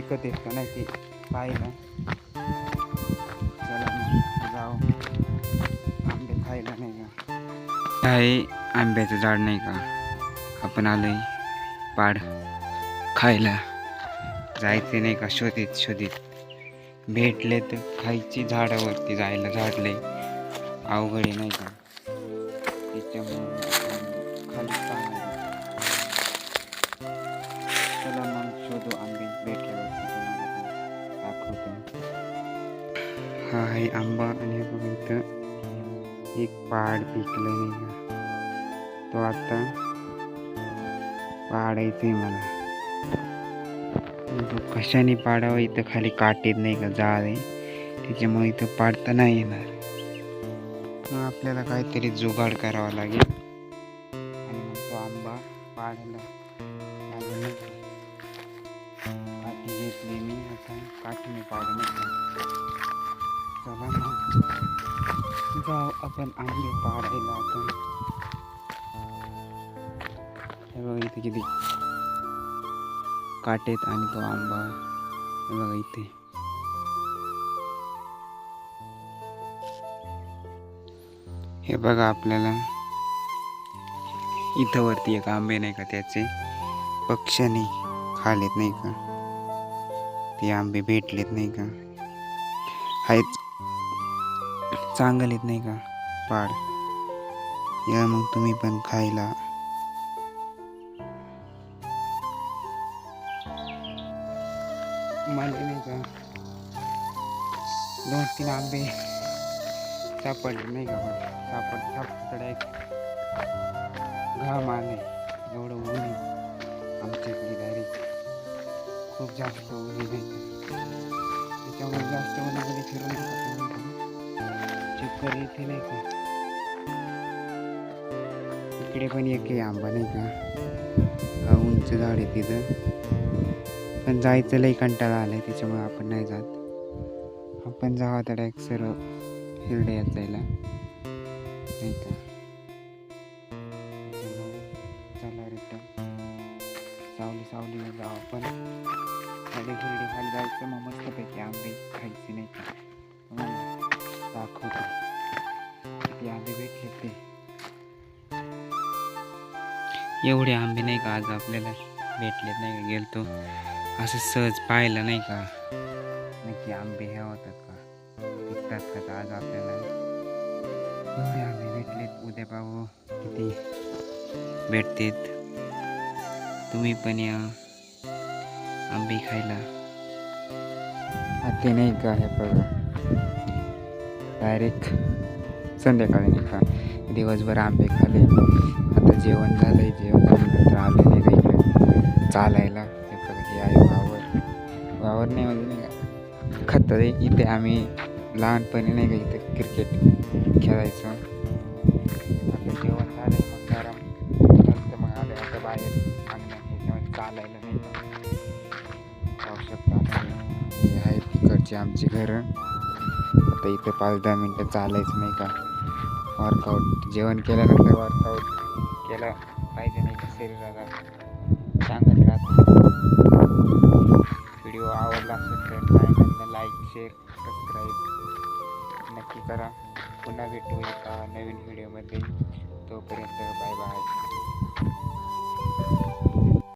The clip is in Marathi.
पिकत आहेत का नाही ते पाहिलं. चला मग जाऊ आंबे खायला नाही का. आहे आंब्याचं झाड नाही का, आपण आलोय पाड खायला. जायचे नाही का शोधित शोधित, भेटले तर खायची. झाडावरती जायला झाडले अवघड नाही का, त्याच्यामुळे खाली पाहायला. चला मग शोधू आंबे, भेटल्यावरती तुम्हाला दाखवतो. हा आहे आंबा आणि बघा इथं एक पाड पिकलं नाही का, तो आता पाडायचंय मला. कशाने पाडावं, इथं खाली काटेत नाही का जाळ आहे, त्याच्यामुळे इथं पाडता नाही येणार. मग आपल्याला काहीतरी जुगाड करावा लागेल आणि मग तो आंबा पाडायला लागेल. काठी घेतली मी, आता काठीने पाडणार. चला मग जाऊ आपण आंबे पाडायला. आपण हे बघा इथे किती काटेत आणि तो आंबा हे बघा इथे. हे बघा आपल्याला इथं वरती एक आंबे नाही का, त्याचे पक्ष्याने खालेत नाही का, ते आंबे भेटलेत नाही का, आहेत चांगलेत नाही का पाड. या मग तुम्ही पण खायला. मला नाही का 2-3 आंबे सापडले नाही का, सापडता एक घाम आले. एवढं ऊन आहे आमच्या इकडे, डायरेक्ट खूप जास्त ऊन आहे नाही का, त्याच्यामुळे जास्त उन्हामध्ये फिरून चक्कर येते नाही का. इकडे पण एक आहे आंबा नाही का, हा उंच झाड आहे तिथं, पण जायचं लई कंटाळा आलाय, त्याच्यामुळे आपण नाही जात. आपण जावा तर एक सर्व हिरड्यात जायला नाही का. चला रिटर्न सावलीला जाऊ आपण. हिरडी खाली जायचं, मग मस्तपैकी आंबे खायचे नाही का. दाखवतो किती आंबे भेटले ते. एवढे आंबे नाही का आज आपल्याला भेटलेत नाही का. गेलतो असं सहज पाहिलं नाही का, नक्की आंबे हे होतात का, टिकतात का. आज आपल्याला एवढे आंबे भेटलेत, उद्या पाहू किती भेटतेत. तुम्ही पण या आंबे खायला. ते नाही का हे बघा, डायरेक्ट संध्याकाळी नाही का, दिवसभर आंबे खाले. आता जेवण झालंय, जेवण झाल्यानंतर आलं नाही का इकडे चालायला. हे बघा हे आहे वावर नाही म्हणजे नाही का खत आहे. इथे आम्ही लहानपणी नाही का इथे क्रिकेट खेळायचो. आता जेवण झालंय, मग गरम नंतर मग आलं आता बाहेर अंगणात चालायला नाही का. पाहू शकता हे आहे तिकडची आमची घरं. आता इथे 5-10 मिनटं चालायचं नाही का, वर्कआउट. जेवण केल्यानंतर वर्कआउट केलं पाहिजे नाही का, शरीराला चांगलं राहतं. व्हिडिओ आवडला असेल तर चॅनलला लाईक, शेअर, सबस्क्राईब नक्की करा. पुन्हा भेटू एका नवीन